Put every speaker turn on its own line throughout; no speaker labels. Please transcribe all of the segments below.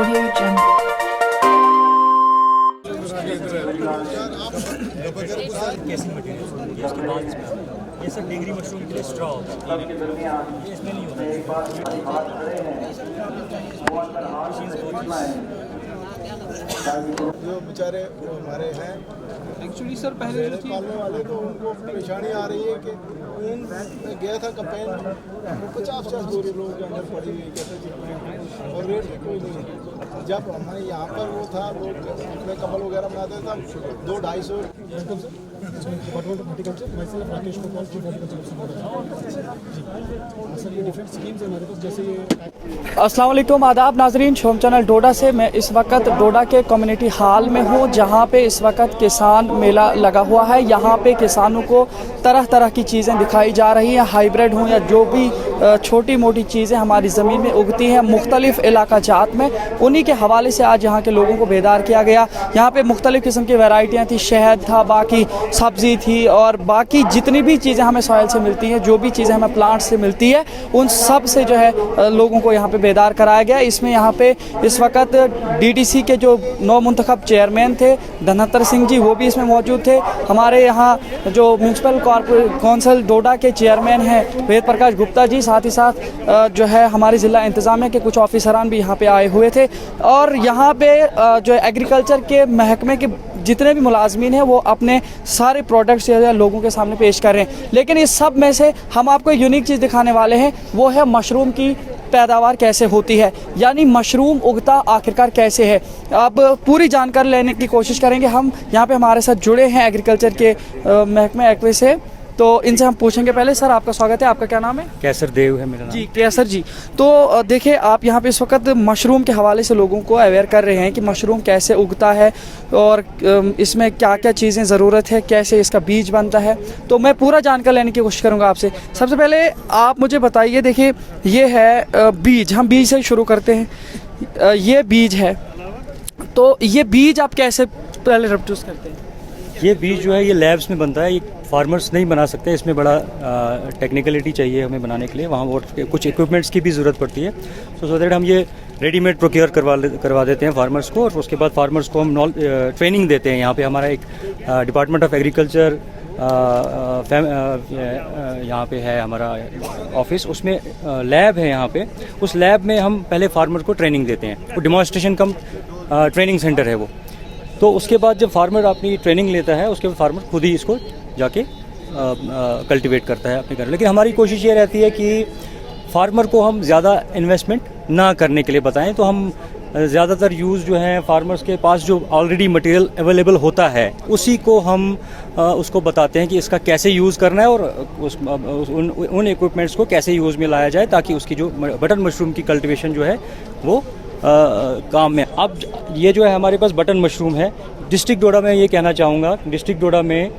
Audio Jungle.
Casing material होती है, उसके बाद इसमें ये सब डिंगरी मशरूम के लिए स्ट्रॉ होता है, ये इसमें नहीं होता।
जो बेचारे हमारे हैं
एक्चुअली सर पहले जो थी
पालने वाले, तो उनको परेशानी आ रही है कि ऊन गया था कंपेन में, वो 50-50 बोरी लोगों के अंदर पड़ी हुई कहते थे, और रेट भी कोई नहीं है। जब हमारे यहाँ पर वो था, वो अपने कमल वगैरह बनाते थे 200-250।
अस्सलाम वालेकुम, आदाब नाजरीन। शोम चैनल डोडा से मैं इस वक्त डोडा के कम्युनिटी हॉल में हूँ, जहाँ पे इस वक्त किसान मेला लगा हुआ है। यहाँ पे किसानों को तरह तरह की चीज़ें दिखाई जा रही हैं, हाइब्रिड हों या जो भी छोटी मोटी चीज़ें हमारी ज़मीन में उगती हैं मुख्तलिफ़ इलाका जात में, उन्हीं के हवाले से आज यहाँ के लोगों को बेदार किया गया। यहाँ पे मुख्तलिफ़ किस्म की वैरायटियाँ थी, शहद था, बाकी सब्ज़ी थी, और बाकी जितनी भी चीज़ें हमें सॉइल से मिलती हैं, जो भी चीज़ें हमें प्लांट से मिलती है, उन सब से जो है लोगों को यहाँ पे बेदार कराया गया। इसमें यहाँ पे इस वक्त DDC के जो नौ मुंतखब चेयरमैन थे धनहत्तर सिंह जी, वो भी इसमें मौजूद थे। हमारे यहाँ जो म्यूनसिपल कौंसिल डोडा के चेयरमैन हैं वेद प्रकाश गुप्ता जी, साथ ही साथ जो है हमारे ज़िला इंतज़ामिया के कुछ ऑफिसरान भी यहाँ पे आए हुए थे। और यहाँ पे जो एग्रीकल्चर के महकमे के जितने भी मुलाजमीन हैं वो अपने सारे प्रोडक्ट्स या लोगों के सामने पेश कर रहे हैं। लेकिन इस सब में से हम आपको एक यूनिक चीज़ दिखाने वाले हैं, वो है मशरूम की पैदावार कैसे होती है, यानी मशरूम उगता आखिरकार कैसे है। अब पूरी जानकारी लेने की कोशिश करेंगे। हम यहाँ पे हमारे साथ जुड़े हैं एग्रीकल्चर के महकमे एक्वे से, तो इनसे हम पूछेंगे। पहले सर आपका स्वागत है, आपका क्या नाम है?
कैसर देव है मेरा नाम।
जी कैसर जी, तो देखिए आप यहाँ पे इस वक्त मशरूम के हवाले से लोगों को अवेयर कर रहे हैं कि मशरूम कैसे उगता है और इसमें क्या क्या चीज़ें ज़रूरत है, कैसे इसका बीज बनता है। तो मैं पूरा जानकारी लेने की कोशिश करूँगा आपसे। सबसे पहले आप मुझे बताइए, देखिए ये है बीज, हम बीज से शुरू करते हैं। ये बीज है, तो ये बीज आप कैसे पहले प्रोड्यूस करते हैं?
ये बीज जो है ये लैब्स में बनता है, ये फार्मर्स नहीं बना सकते, इसमें बड़ा टेक्निकलिटी चाहिए हमें बनाने के लिए, वहाँ और कुछ इक्विपमेंट्स की भी ज़रूरत पड़ती है। सो दैट हम ये रेडीमेड प्रोक्योर करवा देते हैं फार्मर्स को, और उसके बाद फार्मर्स को हम ट्रेनिंग देते हैं। यहाँ पे हमारा एक डिपार्टमेंट ऑफ एग्रीकल्चर यहाँ पे है हमारा ऑफिस, उसमें लैब है यहाँ पे। उस लैब में हम पहले फार्मर को ट्रेनिंग देते हैं, वो डिमॉन्स्ट्रेशन कम ट्रेनिंग सेंटर है वो। तो उसके बाद जब फार्मर अपनी ट्रेनिंग लेता है, उसके बाद फार्मर खुद ही इसको जाके कल्टीवेट करता है अपने घर। लेकिन हमारी कोशिश ये रहती है कि फार्मर को हम ज़्यादा इन्वेस्टमेंट ना करने के लिए बताएं। तो हम ज़्यादातर यूज़ जो है फार्मर्स के पास जो ऑलरेडी मटेरियल अवेलेबल होता है, उसी को हम उसको बताते हैं कि इसका कैसे यूज़ करना है, और उन इक्विपमेंट्स को कैसे यूज़ में लाया जाए, ताकि उसकी जो बटन मशरूम की कल्टीवेशन जो है वो काम में। अब ये जो है हमारे पास बटन मशरूम है। डिस्ट्रिक्ट डोडा में ये कहना चाहूँगा, डिस्ट्रिक्ट डोडा में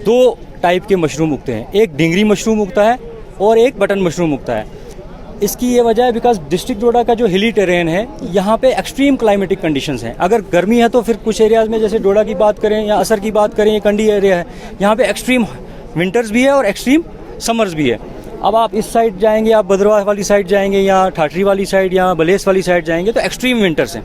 2 टाइप के मशरूम उगते हैं, एक डिंगरी मशरूम उगता है और एक बटन मशरूम उगता है। इसकी ये वजह है बिकॉज डिस्ट्रिक्ट डोडा का जो हिली टेरेन है, यहाँ पे एक्सट्रीम क्लाइमेटिक कंडीशंस हैं। अगर गर्मी है तो फिर कुछ एरियाज़ में, जैसे डोडा की बात करें या असर की बात करें, ये कंडी एरिया है, यहाँ पे एक्सट्रीम विंटर्स भी है और एक्सट्रीम समर्स भी है। अब आप इस साइड जाएंगे, आप भद्रवाह वाली साइड जाएंगे या ठाठरी वाली साइड या बलेस वाली साइड जाएंगे, तो एक्सट्रीम विंटर्स हैं।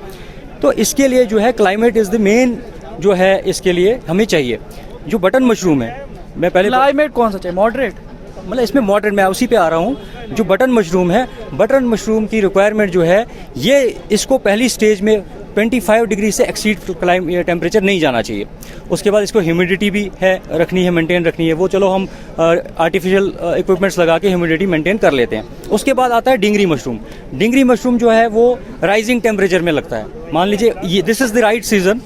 तो इसके लिए जो है क्लाइमेट इज़ द मेन जो है, इसके लिए हमें चाहिए। जो बटन मशरूम है, मैं पहले
क्लाइमेट कौन सा चाहिए? मॉडरेट,
मतलब इसमें मॉडरेट, मैं उसी पे आ रहा हूँ। जो बटन मशरूम है, बटन मशरूम की रिक्वायरमेंट जो है, ये इसको पहली स्टेज में 25 डिग्री से एक्सीड टेम्परेचर नहीं जाना चाहिए। उसके बाद इसको ह्यूमिडिटी भी है रखनी है, मेंटेन रखनी है, वो चलो हम आर्टिफिशियल इक्विपमेंट्स लगा के ह्यूमिडिटी मेंटेन कर लेते हैं। उसके बाद आता है डिंगरी मशरूम। डिंगरी मशरूम जो है वो राइजिंग टेम्परेचर में लगता है। मान लीजिए ये this is the right season,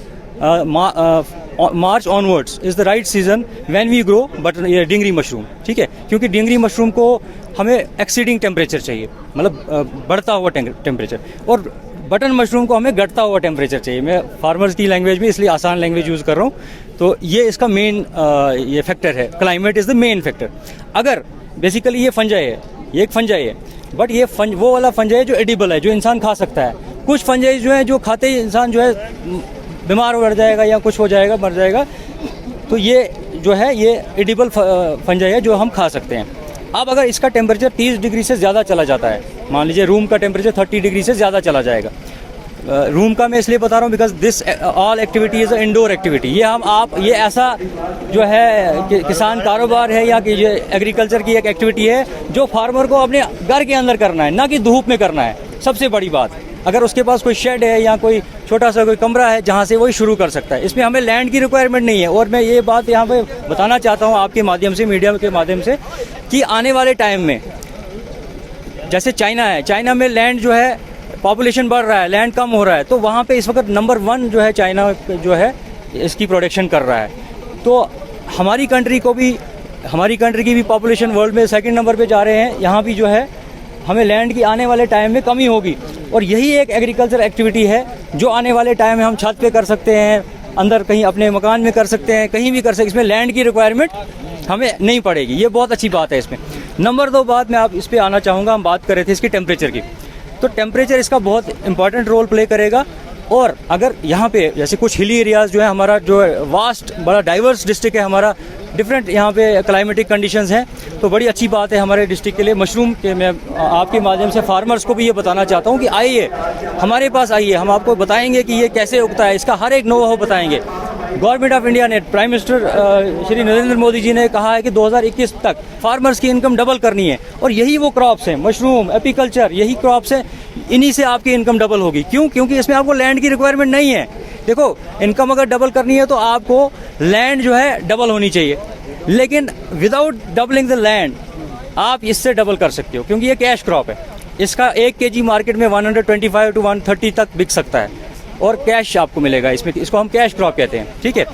March onwards is the right season when we grow button dhingri mushroom, ठीक है। क्योंकि डिंगरी मशरूम को हमें एक्सीडिंग टेम्परेचर चाहिए, मतलब बढ़ता हुआ टेम्परेचर, और बटन मशरूम को हमें घटता हुआ टेम्परेचर चाहिए। मैं फार्मर्स की लैंग्वेज में इसलिए आसान लैंग्वेज यूज़ कर रहा हूँ। तो ये इसका मेन ये फैक्टर है, climate is the main factor. अगर बेसिकली ये फंजाई है, ये एक फंजाई है, बट ये वो वाला फंजाई जो एडिबल है, जो इंसान खा सकता है। कुछ फंजाई जो है जो खाते ही इंसान जो है बीमार हो जाएगा या कुछ हो जाएगा, मर जाएगा। तो ये जो है ये एडिबल फंजाई है जो हम खा सकते हैं। अब अगर इसका टेम्परेचर 30 डिग्री से ज़्यादा चला जाता है, मान लीजिए रूम का टेम्परेचर 30 डिग्री से ज़्यादा चला जाएगा, रूम का मैं इसलिए बता रहा हूँ because this all activity is indoor activity. ये हम आप ये ऐसा जो है किसान कारोबार है या कि ये एग्रीकल्चर की एक एक्टिविटी है जो फार्मर को अपने घर के अंदर करना है, ना कि धूप में करना है। सबसे बड़ी बात, अगर उसके पास कोई शेड है या कोई छोटा सा कोई कमरा है जहाँ से वही शुरू कर सकता है। इसमें हमें लैंड की रिक्वायरमेंट नहीं है। और मैं ये बात यहाँ पे बताना चाहता हूँ आपके माध्यम से, मीडिया के माध्यम से, कि आने वाले टाइम में जैसे चाइना है, चाइना में लैंड जो है पॉपुलेशन बढ़ रहा है, लैंड कम हो रहा है, तो वहाँ पे इस वक्त नंबर 1 जो है चाइना जो है इसकी प्रोडक्शन कर रहा है। तो हमारी कंट्री की भी पॉपुलेशन वर्ल्ड में 2nd नंबर पे जा रहे हैं। यहाँ भी जो है हमें लैंड की आने वाले टाइम में कमी होगी और यही एक एग्रीकल्चर एक्टिविटी है जो आने वाले टाइम में हम छत पे कर सकते हैं, अंदर कहीं अपने मकान में कर सकते हैं, कहीं भी कर सकते हैं। इसमें लैंड की रिक्वायरमेंट हमें नहीं पड़ेगी। ये बहुत अच्छी बात है इसमें। नंबर 2 बात मैं आप इस पर आना चाहूँगा, हम बात कर रहे थे इसकी टेम्परेचर की। तो टेम्परेचर इसका बहुत इंपॉर्टेंट रोल प्ले करेगा। और अगर यहाँ पे जैसे कुछ हिली एरियाज़ जो है, हमारा जो वास्ट बड़ा डाइवर्स डिस्ट्रिक्ट है हमारा, डिफरेंट यहाँ पे क्लाइमेटिक कंडीशंस हैं, तो बड़ी अच्छी बात है हमारे डिस्ट्रिक्ट के लिए। मशरूम के मैं आपके माध्यम से फार्मर्स को भी ये बताना चाहता हूँ कि आइए हमारे पास आइए, हम आपको बताएंगे कि ये कैसे उगता है, इसका हर एक नो हाउ बताएंगे। गवर्नमेंट ऑफ इंडिया ने, प्राइम मिनिस्टर श्री नरेंद्र मोदी जी ने कहा है कि 2021 तक फार्मर्स की इनकम डबल करनी है और यही वो क्रॉप्स हैं, मशरूम, एपीकल्चर, यही क्रॉप्स हैं, इन्हीं से आपकी इनकम डबल होगी। क्यों? क्योंकि इसमें आपको लैंड की रिक्वायरमेंट नहीं है। देखो, इनकम अगर डबल करनी है तो आपको लैंड जो है डबल होनी चाहिए, लेकिन विदाउट डबलिंग द लैंड आप इससे डबल कर सकते हो, क्योंकि ये कैश क्रॉप है। इसका 1 kg मार्केट में 125 to 130 तक बिक सकता है और कैश आपको मिलेगा इसमें। इसको हम कैश क्रॉप कहते हैं, ठीक है।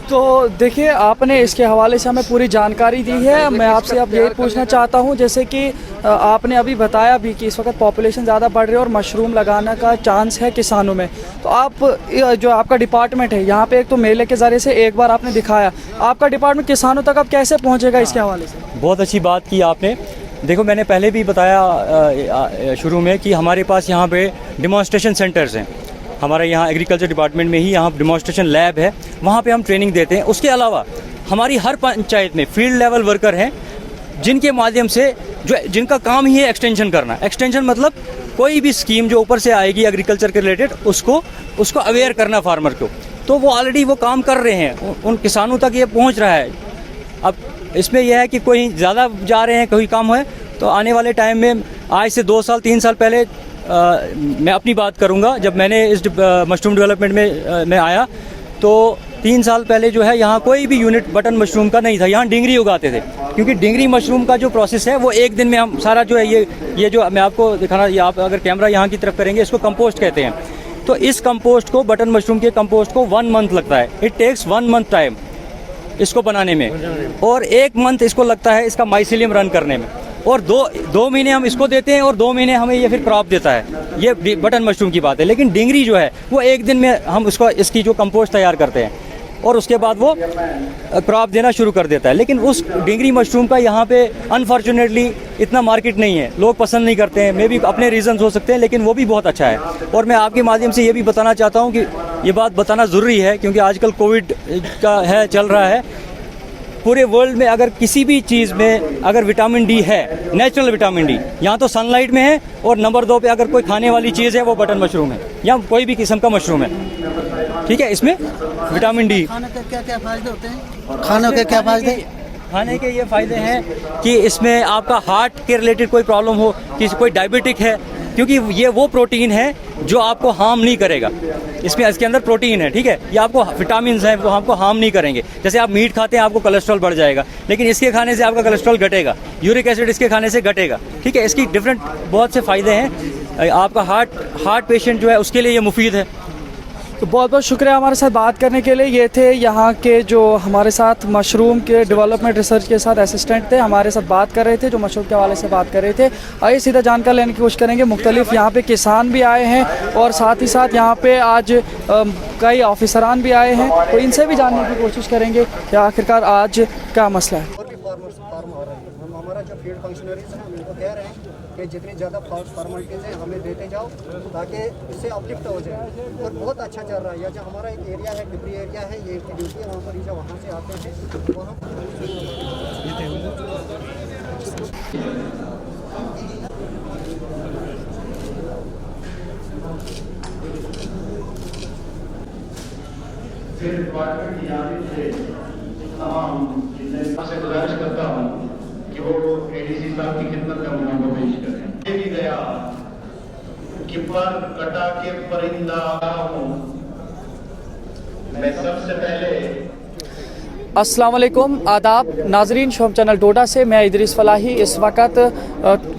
तो देखिए, आपने इसके हवाले से हमें पूरी जानकारी दी है। मैं आपसे अब यही पूछना चाहता हूं, जैसे कि आपने अभी बताया भी कि इस वक्त पॉपुलेशन ज़्यादा बढ़ रही है और मशरूम लगाने का चांस है किसानों में, तो आप जो आपका डिपार्टमेंट है यहाँ पे, एक तो मेले के ज़रिए से एक बार आपने दिखाया, आपका डिपार्टमेंट किसानों तक अब कैसे पहुँचेगा इसके हवाले से?
बहुत अच्छी बात की आपने। देखो, मैंने पहले भी बताया शुरू में कि हमारे पास यहाँ पे डिमॉन्स्ट्रेशन सेंटर्स हैं। हमारे यहाँ एग्रीकल्चर डिपार्टमेंट में ही यहाँ डिमॉन्स्ट्रेशन लैब है, वहाँ पे हम ट्रेनिंग देते हैं। उसके अलावा हमारी हर पंचायत में फील्ड लेवल वर्कर हैं जिनके माध्यम से जिनका काम ही है एक्सटेंशन करना। एक्सटेंशन मतलब कोई भी स्कीम जो ऊपर से आएगी एग्रीकल्चर के रिलेटेड, उसको अवेयर करना फार्मर को। तो वो ऑलरेडी वो काम कर रहे हैं, उन किसानों तक ये पहुँच रहा है। अब इसमें यह है कि कोई ज़्यादा जा रहे हैं, कोई कम है, तो आने वाले टाइम में आज से 2 साल 3 साल पहले मैं अपनी बात करूंगा, जब मैंने इस मशरूम डेवलपमेंट में मैं आया तो 3 साल पहले जो है यहाँ कोई भी यूनिट बटन मशरूम का नहीं था। यहाँ डिंगरी उगाते थे, क्योंकि डिंगरी मशरूम का जो प्रोसेस है वो एक दिन में हम सारा जो है ये जो मैं आपको दिखाना, ये आप अगर कैमरा यहाँ की तरफ करेंगे, इसको कंपोस्ट कहते हैं। तो इस कंपोस्ट को, बटन मशरूम के कंपोस्ट को 1 मंथ लगता है। इट टेक्स 1 मंथ टाइम इसको बनाने में, और 1 मंथ इसको लगता है इसका माइसीलियम रन करने में, और दो महीने हम इसको देते हैं और 2 महीने हमें ये फिर क्रॉप देता है। ये बटन मशरूम की बात है। लेकिन डिंगरी जो है वो 1 दिन में हम इसकी जो कंपोस्ट तैयार करते हैं और उसके बाद वो क्रॉप देना शुरू कर देता है। लेकिन उस डिंगरी मशरूम का यहाँ पे अनफॉर्चुनेटली इतना मार्केट नहीं है, लोग पसंद नहीं करते हैं। मे भी अपने रीजंस हो सकते हैं, लेकिन वो भी बहुत अच्छा है। और मैं आपके माध्यम से ये भी बताना चाहता हूँ कि ये बात बताना ज़रूरी है, क्योंकि आजकल कोविड का चल रहा है पूरे वर्ल्ड में। अगर किसी भी चीज़ में अगर विटामिन डी है, नेचुरल विटामिन डी, यहाँ तो सनलाइट में है, और नंबर 2 पे अगर कोई खाने वाली चीज़ है वो बटन मशरूम है या कोई भी किस्म का मशरूम है, ठीक है। इसमें विटामिन डी।
खाने के क्या फ़ायदे होते हैं? खाने के क्या फ़ायदे?
खाने के ये फ़ायदे हैं कि इसमें आपका हार्ट के रिलेटेड कोई प्रॉब्लम हो, किसी कोई डायबिटिक है, क्योंकि ये वो प्रोटीन है जो आपको हार्म नहीं करेगा। इसमें इसके अंदर प्रोटीन है, ठीक है। ये आपको विटामिन हैं, वो आपको हार्म नहीं करेंगे। जैसे आप मीट खाते हैं, आपको कोलेस्ट्रॉल बढ़ जाएगा, लेकिन इसके खाने से आपका कोलेस्ट्रॉल घटेगा, यूरिक एसिड इसके खाने से घटेगा, ठीक है। इसकी डिफरेंट बहुत से फ़ायदे हैं। आपका हार्ट पेशेंट जो है उसके लिए ये मुफीद है।
तो बहुत बहुत शुक्रिया हमारे साथ बात करने के लिए। ये थे यहाँ के जो हमारे साथ मशरूम के डेवलपमेंट रिसर्च के साथ असिस्टेंट थे, हमारे साथ बात कर रहे थे, जो मशरूम के हवाले से बात कर रहे थे। आइए सीधा जानकारी लेने की कोशिश करेंगे। मुख्तलिफ यहाँ पे किसान भी आए हैं और साथ ही साथ यहाँ पे आज कई ऑफिसरान भी आए हैं, तो इनसे भी जानने की कोशिश करेंगे कि आखिरकार आज क्या मसला है।
और भी फार्म हो रहे हैं। हम हमारा जो फील्ड फंक्शनरीज हैं, हम इनको कह रहे हैं कि जितनी ज़्यादा फॉर्मेलिटीज़ हैं हमें देते जाओ, ताकि इससे अपलिफ्ट हो जाए। और बहुत अच्छा चल रहा है। या जो हमारा एक एरिया है, डिब्री एरिया है, ये एक ड्यूटी है, वहाँ पर जो वहाँ से आते हैं वहाँ
डिपार्टमेंट की जानिब से तमाम से गुजारिश करता हूँ कि वो एडीसी साहब की खिदमत में मुनाफा पेश करें। ये भी गया कि पर कटा के परिंदा हूँ मैं सबसे पहले।
अस्सलाम वालेकुम, आदाब नाजरीन, शोम चैनल डोडा से मैं इदरीस फलाही इस वक्त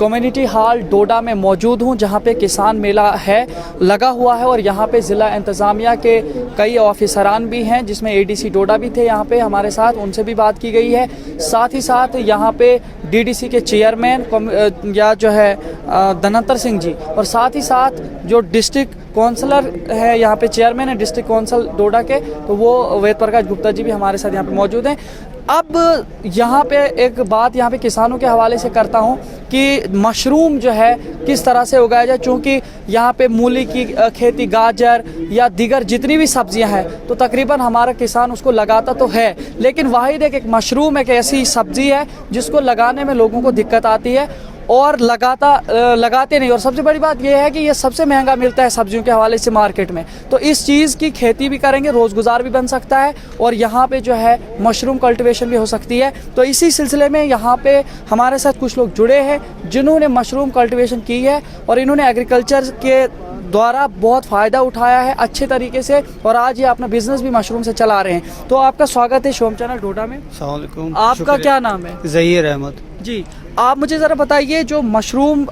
कम्युनिटी हॉल डोडा में मौजूद हूं, जहां पे किसान मेला है लगा हुआ है और यहां पे ज़िला इंतज़ामिया के कई ऑफिसरान भी हैं, जिसमें एडीसी डोडा भी थे यहां पे हमारे साथ, उनसे भी बात की गई है। साथ ही साथ यहां पे डीडीसी के चेयरमैन या जो है धनंतर सिंह जी, और साथ ही साथ जो डिस्ट्रिक्ट काउंसलर है यहाँ पे, चेयरमैन है डिस्ट्रिक्ट काउंसिल डोडा के, तो वो वेद प्रकाश गुप्ता जी भी हमारे साथ यहाँ पे मौजूद हैं। अब यहाँ पे एक बात यहाँ पे किसानों के हवाले से करता हूँ कि मशरूम जो है किस तरह से उगाया जाए, क्योंकि यहाँ पे मूली की खेती, गाजर या दीगर जितनी भी सब्जियाँ हैं तो तकरीबन हमारा किसान उसको लगाता तो है, लेकिन वाहिद एक मशरूम एक ऐसी सब्जी है जिसको लगाने में लोगों को दिक्कत आती है और लगाते नहीं। और सबसे बड़ी बात यह है कि ये सबसे महंगा मिलता है सब्जियों के हवाले से मार्केट में, तो इस चीज़ की खेती भी करेंगे, रोज़गुजार भी बन सकता है और यहाँ पे जो है मशरूम कल्टीवेशन भी हो सकती है। तो इसी सिलसिले में यहाँ पे हमारे साथ कुछ लोग जुड़े हैं जिन्होंने मशरूम कल्टीवेशन की है और इन्होंने एग्रीकल्चर के द्वारा बहुत फ़ायदा उठाया है अच्छे तरीके से, और आज ये अपना बिजनेस भी मशरूम से चला रहे हैं। तो आपका स्वागत है शोम चैनल डोडा में।
अस्सलाम वालेकुम।
आपका क्या नाम है?
ज़हीर अहमद
जी, आप मुझे ज़रा बताइए, जो मशरूम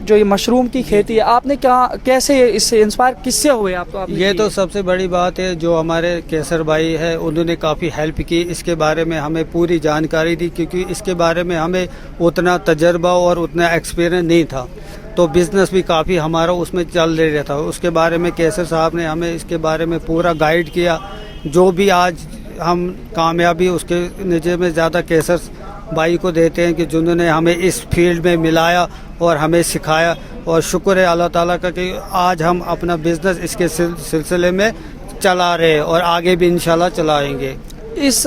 जो ये मशरूम की खेती है, आपने कैसे इससे इंस्पायर किससे हुए आप? तो
ये तो सबसे बड़ी बात है, जो हमारे केसर भाई है उन्होंने काफ़ी हेल्प की, इसके बारे में हमें पूरी जानकारी दी, क्योंकि इसके बारे में हमें उतना तजर्बा और उतना एक्सपीरियंस नहीं था, तो बिज़नेस भी काफ़ी हमारा उसमें चल रहा था। उसके बारे में केसर साहब ने हमें इसके बारे में पूरा गाइड किया, जो भी आज हम कामयाबी उसके नीचे में ज़्यादा केसर भाई को देते हैं कि जिन्होंने हमें इस फील्ड में मिलाया और हमें सिखाया, और शुक्र है अल्लाह ताला का कि आज हम अपना बिज़नेस इसके सिलसिले में चला रहे हैं और आगे भी इंशाल्लाह चलाएंगे।
इस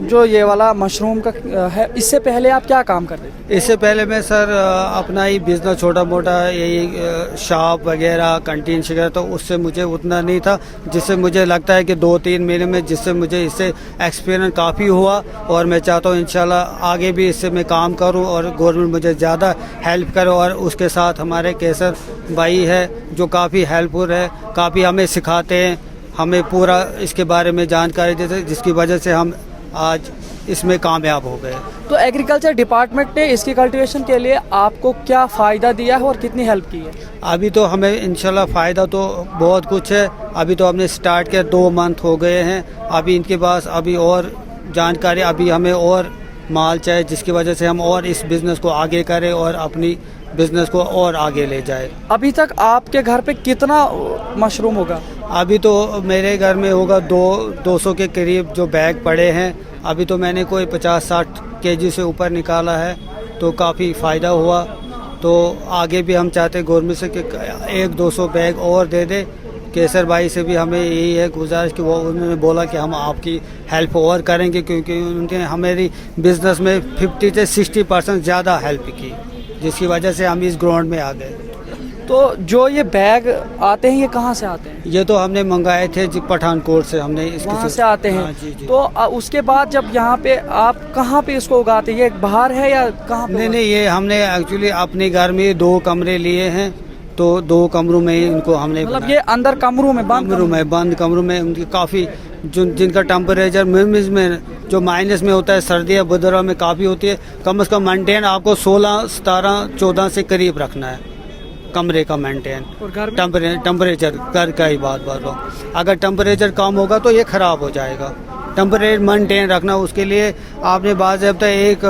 जो ये वाला मशरूम का है, इससे पहले आप क्या काम करते थे?
इससे पहले मैं सर अपना ही बिज़नेस छोटा मोटा यही शॉप वगैरह कैंटीन वगैरह, तो उससे मुझे उतना नहीं था, जिससे मुझे लगता है कि 2-3 महीने में जिससे मुझे इससे एक्सपीरियंस काफ़ी हुआ, और मैं चाहता हूँ इंशाल्लाह आगे भी इससे मैं काम करूँ और गवर्नमेंट मुझे ज़्यादा हेल्प करे। और उसके साथ हमारे केसर भाई है जो काफ़ी हेल्पफुल है, काफ़ी हमें सिखाते हैं, हमें पूरा इसके बारे में जानकारी देते, जिसकी वजह से हम आज इसमें कामयाब हो गए।
तो एग्रीकल्चर डिपार्टमेंट ने इसकी कल्टीवेशन के लिए आपको क्या फ़ायदा दिया है और कितनी हेल्प की है?
अभी तो हमें इंशाल्लाह फ़ायदा तो बहुत कुछ है। अभी तो हमने स्टार्ट किया, 2 मंथ हो गए हैं। अभी इनके पास अभी और जानकारी, अभी हमें और माल चाहिए, जिसकी वजह से हम और इस बिज़नेस को आगे करें और अपनी बिज़नेस को और आगे ले जाए।
अभी तक आपके घर पे कितना मशरूम होगा?
अभी तो मेरे घर में होगा 200 के करीब जो बैग पड़े हैं। अभी तो मैंने कोई 50-60 केजी से ऊपर निकाला है, तो काफ़ी फ़ायदा हुआ। तो आगे भी हम चाहते गवर्नमेंट से कि 100-200 बैग और दे दे। केसर भाई से भी हमें यही है गुजारिश कि वो उन्होंने बोला कि हम आपकी हेल्प और करेंगे, क्योंकि उनके हमारी बिज़नेस में 50 से 60% ज़्यादा हेल्प की, जिसकी वजह से हम इस ग्राउंड में आ गए।
तो जो ये बैग आते हैं ये कहाँ से आते हैं?
ये तो हमने मंगाए थे जी पठानकोट से, हमने
वहाँ से आते हैं।
हाँ, जी।
तो उसके बाद जब यहाँ पे आप कहाँ पे इसको उगाते हैं? ये बाहर है या कहाँ पे?
नहीं, ये हमने एक्चुअली अपने घर में 2 कमरे लिए हैं, तो 2 कमरों में इनको हमने,
मतलब ये अंदर कमरों में
बंद कमरों में उनकी काफ़ी जिनका टेम्परेचर में जो माइनस में होता है, सर्दियाँ बुधवार में काफ़ी होती है, कम से कम मेंटेन आपको 16, 17, 14 से करीब रखना है कमरे का मेंटेन।
और घर में
टेम्परेचर घर का ही बात रहा हूँ, अगर टेम्परेचर कम होगा तो ये ख़राब हो जाएगा। टेम्परेचर मेंटेन रखना, उसके लिए आपने बाज़ाब्ता एक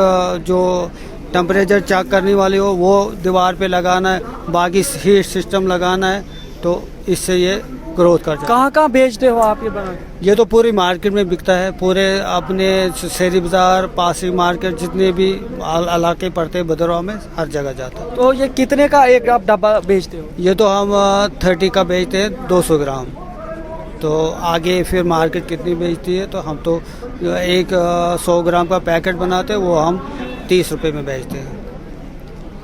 जो टेम्परेचर चेक करने वाले हो वो दीवार पे लगाना है, बाकी हीट सिस्टम लगाना है, तो इससे ये ग्रोथ कर जाए।
कहाँ बेचते हो आप ये बना?
ये तो पूरी मार्केट में बिकता है, पूरे अपने शेरी बाजार, पासी मार्केट, जितने भी इलाके पड़ते हैं बदरवा में, हर जगह जाता है।
तो ये कितने का एक आप डब्बा बेचते हो?
ये तो हम 30 का बेचते हैं, 200 ग्राम। तो आगे फिर मार्केट कितनी बेचती है, तो हम तो एक 100 ग्राम का पैकेट बनाते हैं, वो हम 30 रुपये में बेचते हैं।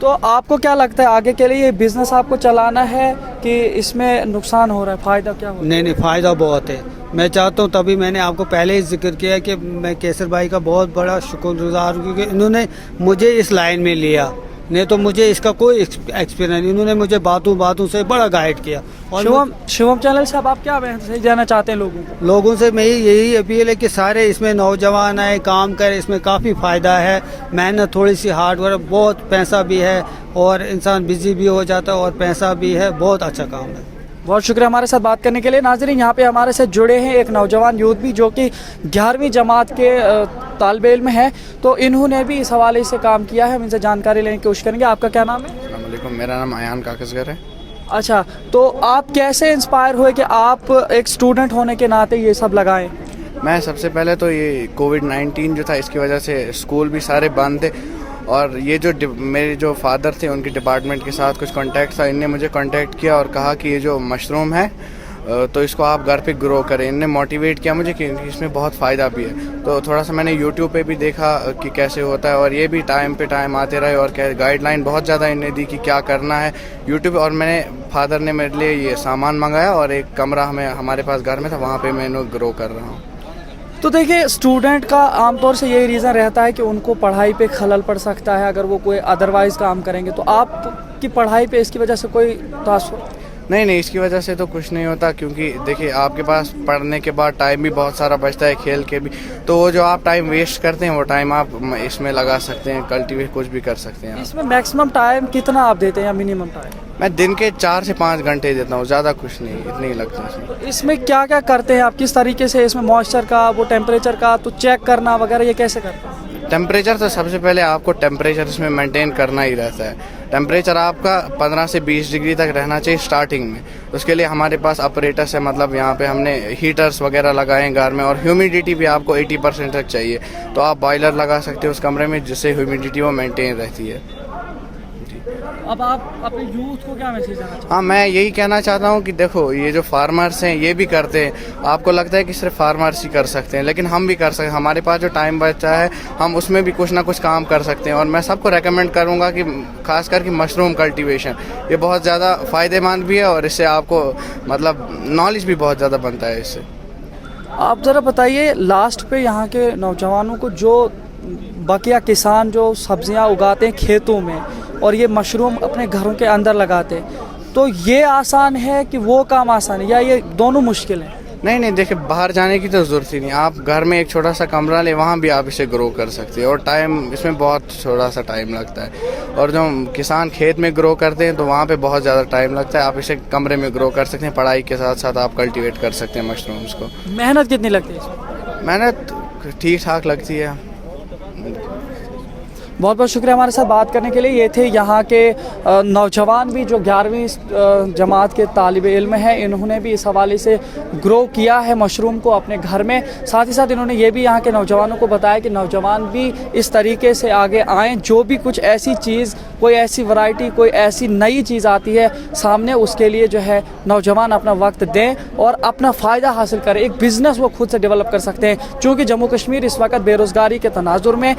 तो आपको क्या लगता है आगे के लिए ये बिजनेस आपको चलाना है कि इसमें नुकसान हो रहा है, फ़ायदा क्या हो रहा है?
नहीं, फ़ायदा बहुत है, मैं चाहता हूँ, तभी मैंने आपको पहले ही जिक्र किया कि मैं केसर भाई का बहुत बड़ा शुक्रगुजार हूँ, क्योंकि इन्होंने मुझे इस लाइन में लिया, नहीं तो मुझे इसका कोई एक्सपीरियंस नहीं। इन्होंने मुझे बातों से बड़ा गाइड किया। और
शिवम चैनल से अब आप क्या मैसेज देना चाहते हैं
लोगों से मेरी यही अपील है कि सारे इसमें नौजवान आए, काम करें, इसमें काफ़ी फ़ायदा है। मेहनत थोड़ी सी, हार्ड वर्क, बहुत पैसा भी है और इंसान बिजी भी हो जाता है और पैसा भी है। बहुत अच्छा काम है।
बहुत शुक्रिया हमारे साथ बात करने के लिए। नाज़रीन, यहाँ पे हमारे साथ जुड़े हैं एक नौजवान यूथ भी जो कि 11वीं जमात के तालिबे इल्म है, तो इन्होंने भी इस हवाले से काम किया है। हम इनसे जानकारी लेने की कोशिश करेंगे। आपका क्या नाम है?
अस्सलाम वालेकुम, मेरा नाम आयान काकसगर है।
अच्छा, तो आप कैसे इंस्पायर हुए कि आप एक स्टूडेंट होने के नाते ये सब लगाएं?
मैं सबसे पहले तो ये कोविड-19 जो था, इसकी वजह से स्कूल भी सारे बंद थे और ये जो मेरे जो फादर थे उनके डिपार्टमेंट के साथ कुछ कांटेक्ट था। इनने मुझे कांटेक्ट किया और कहा कि ये जो मशरूम है तो इसको आप घर पे ग्रो करें। इनने मोटिवेट किया मुझे कि इसमें बहुत फ़ायदा भी है। तो थोड़ा सा मैंने यूट्यूब पे भी देखा कि कैसे होता है और ये भी टाइम पे टाइम आते रहे और गाइडलाइन बहुत ज़्यादा इन्हें दी कि क्या करना है यूट्यूब। और मैंने फादर ने मेरे लिए ये सामान मंगाया और एक कमरा हमारे पास घर में था, वहाँ पर मैं इन्हें ग्रो कर रहा हूँ।
तो देखिए, स्टूडेंट का आमतौर से यही रीज़न रहता है कि उनको पढ़ाई पे खलल पड़ सकता है अगर वो कोई अदरवाइज़ काम करेंगे। तो आपकी पढ़ाई पे इसकी वजह से कोई तासुर?
नहीं, इसकी वजह से तो कुछ नहीं होता, क्योंकि देखिए आपके पास पढ़ने के बाद टाइम भी बहुत सारा बचता है, खेल के भी। तो वो जो आप टाइम वेस्ट करते हैं वो टाइम आप इसमें लगा सकते हैं, कल्टीवेट कुछ भी कर सकते हैं।
इसमें मैक्सिमम टाइम कितना आप देते हैं या मिनिमम टाइम?
मैं दिन के 4 से 5 घंटे देता हूँ, ज़्यादा कुछ नहीं, इतने ही लगते हैं।
इसमें क्या क्या करते हैं आप? किस तरीके से इसमें मॉइस्चर का, वो टेम्परेचर का तो चेक करना वगैरह, ये कैसे करते हैं?
टेम्परेचर तो सबसे पहले आपको टेम्परेचर इसमें मेंटेन करना ही रहता है। टेम्परेचर आपका 15 से 20 डिग्री तक रहना चाहिए स्टार्टिंग में। उसके लिए हमारे पास ऑपरेटर्स है, मतलब यहाँ पे हमने हीटर्स वगैरह लगाए हैं घर में। और ह्यूमिडिटी भी आपको 80% तक चाहिए, तो आप बॉयलर लगा सकते हो उस कमरे में, जिससे ह्यूमिडिटी वो मेंटेन रहती है।
अब आप अपने यूथ को क्या मैसेज देना चाहते हैं?
हाँ, मैं यही कहना चाहता हूँ कि देखो, ये जो फार्मर्स हैं ये भी करते हैं। आपको लगता है कि सिर्फ फार्मर्स ही कर सकते हैं, लेकिन हम भी कर सकते हैं। हमारे पास जो टाइम बचा है हम उसमें भी कुछ ना कुछ काम कर सकते हैं। और मैं सबको रेकमेंड करूँगा कि खास करके मशरूम कल्टीवेशन, ये बहुत ज़्यादा फ़ायदेमंद भी है और इससे आपको मतलब नॉलेज भी बहुत ज़्यादा बनता है इससे।
आप ज़रा बताइए, लास्ट पे यहाँ के नौजवानों को, जो बकिया किसान जो सब्जियाँ उगाते हैं खेतों में और ये मशरूम अपने घरों के अंदर लगाते हैं, तो ये आसान है कि वो काम आसान है या ये दोनों मुश्किल हैं?
नहीं, देखिए बाहर जाने की तो ज़रूरत ही नहीं। आप घर में एक छोटा सा कमरा ले, वहाँ भी आप इसे ग्रो कर सकते हैं। और टाइम इसमें बहुत थोड़ा सा टाइम लगता है। और जो किसान खेत में ग्रो करते हैं तो वहाँ पे बहुत ज़्यादा टाइम लगता है। आप इसे कमरे में ग्रो कर सकते हैं, पढ़ाई के साथ साथ आप कल्टीवेट कर सकते हैं मशरूम्स को।
मेहनत कितनी लगती है इसमें?
मेहनत ठीक ठाक लगती है।
बहुत बहुत शुक्रिया हमारे साथ बात करने के लिए। ये थे यहाँ के नौजवान भी जो 11वीं जमात के तालिबे इल्म हैं। इन्होंने भी इस हवाले से ग्रो किया है मशरूम को अपने घर में। साथ ही साथ इन्होंने ये भी यहाँ के नौजवानों को बताया कि नौजवान भी इस तरीके से आगे आएँ, जो भी कुछ ऐसी चीज़, कोई ऐसी वैरायटी, कोई ऐसी नई चीज़ आती है सामने, उसके लिए जो है नौजवान अपना वक्त दें और अपना फ़ायदा हासिल करें। एक बिज़नेस वो खुद से डेवलप कर सकते हैं। चूँकि जम्मू कश्मीर इस वक्त बेरोज़गारी के तनाजुर में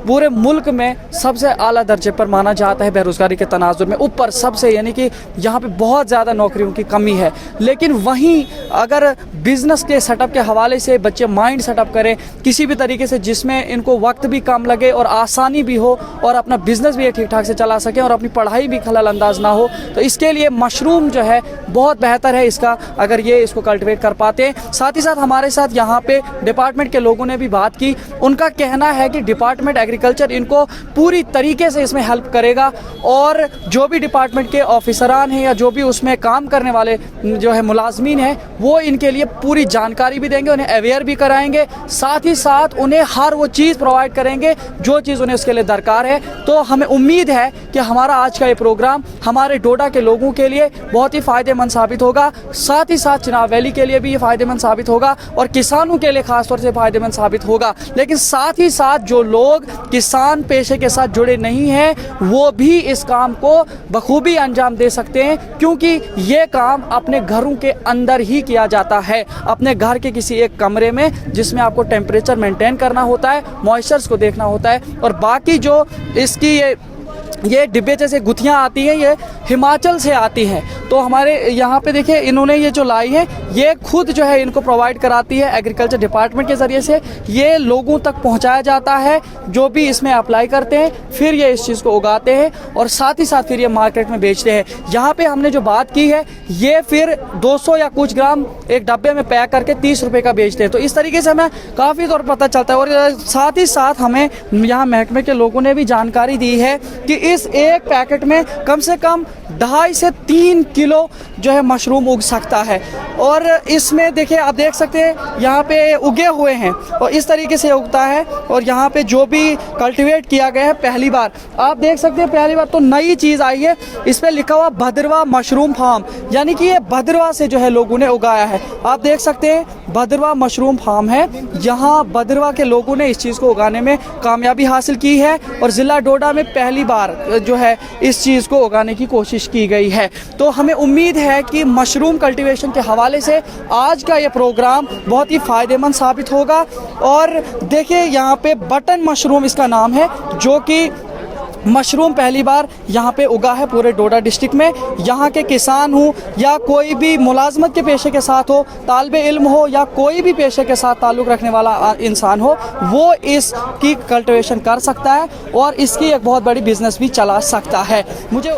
पूरे मुल्क में सबसे आला दर्जे पर माना जाता है। बेरोज़गारी के तनाजुर में ऊपर सबसे, यानी कि यहाँ पे बहुत ज़्यादा नौकरियों की कमी है। लेकिन वहीं अगर बिज़नेस के सेटअप के हवाले से बच्चे माइंड सेटअप करें किसी भी तरीके से, जिसमें इनको वक्त भी कम लगे और आसानी भी हो और अपना बिज़नेस भी ठीक ठाक से चला सकें और अपनी पढ़ाई भी खलल अंदाज ना हो, तो इसके लिए मशरूम जो है बहुत बेहतर है इसका, अगर ये इसको कल्टिवेट कर पाते हैं। साथ ही साथ हमारे साथ यहाँ पे डिपार्टमेंट के लोगों ने भी बात की। उनका कहना है कि डिपार्टमेंट एग्रीकल्चर इनको पूरी तरीके से इसमें हेल्प करेगा और जो भी डिपार्टमेंट के ऑफिसरान हैं या जो भी उसमें काम करने वाले जो है मुलाजमीन हैं, वो इनके लिए पूरी जानकारी भी देंगे, उन्हें अवेयर भी कराएंगे। साथ ही साथ उन्हें हर वो चीज़ प्रोवाइड करेंगे जो चीज़ उन्हें उसके लिए दरकार है। तो हमें उम्मीद है कि हमारा आज का ये प्रोग्राम हमारे डोडा के लोगों के लिए बहुत ही फ़ायदेमंद साबित होगा। साथ ही साथ चिनाब वैली के लिए भी ये फ़ायदेमंद साबित होगा और किसानों के लिए ख़ासतौर से फ़ायदेमंद साबित होगा। लेकिन साथ ही साथ जो लोग किसान पेशे के साथ जुड़े नहीं हैं, वो भी इस काम को बखूबी अंजाम दे सकते हैं, क्योंकि ये काम अपने घरों के अंदर ही किया जाता है, अपने घर के किसी एक कमरे में, जिसमें आपको टेम्परेचर मेंटेन करना होता है, मॉइस्चर्स को देखना होता है और बाकी जो इसकी ये ये डिब्बे जैसे गुत्थियाँ आती हैं, ये हिमाचल से आती हैं। तो हमारे यहाँ पे देखिए इन्होंने ये जो लाई है ये खुद जो है इनको प्रोवाइड कराती है एग्रीकल्चर डिपार्टमेंट के ज़रिए से। ये लोगों तक पहुँचाया जाता है जो भी इसमें अप्लाई करते हैं, फिर ये इस चीज़ को उगाते हैं और साथ ही साथ फिर ये मार्केट में बेचते हैं। यहाँ पे हमने जो बात की है ये फिर 200 या कुछ ग्राम एक डब्बे में पैक करके 30 रुपये का बेचते हैं। तो इस तरीके से हमें काफ़ी तौर पता चलता है। और साथ ही साथ हमें यहाँ महकमे के लोगों ने भी जानकारी दी है कि इस एक पैकेट में कम से कम 2.5 से 3 किलो जो है मशरूम उग सकता है। और इसमें देखिए आप देख सकते हैं यहाँ पे उगे हुए हैं और इस तरीके से उगता है। और यहाँ पे जो भी कल्टीवेट किया गया है पहली बार, आप देख सकते हैं पहली बार तो नई चीज़ आई है, इस पर लिखा हुआ भद्रवा मशरूम फार्म, यानी कि ये भद्रवा से जो है लोगों ने उगाया है। आप देख सकते हैं भद्रवा मशरूम फार्म है, यहाँ भद्रवा के लोगों ने इस चीज़ को उगाने में कामयाबी हासिल की है और ज़िला डोडा में पहली बार जो है इस चीज़ को उगाने की कोशिश की गई है। तो हमें उम्मीद है कि मशरूम कल्टीवेशन के हवाले से आज का ये प्रोग्राम बहुत ही फ़ायदेमंद साबित होगा। और देखिए यहाँ पे बटन मशरूम इसका नाम है, जो कि मशरूम पहली बार यहाँ पे उगा है पूरे डोडा डिस्ट्रिक्ट में। यहाँ के किसान हो या कोई भी मुलाजमत के पेशे के साथ हो, तालिबे इल्म हो या कोई भी पेशे के साथ ताल्लुक़ रखने वाला इंसान हो, वो इसकी कल्टीवेशन कर सकता है और इसकी एक बहुत बड़ी बिज़नेस भी चला सकता है। मुझे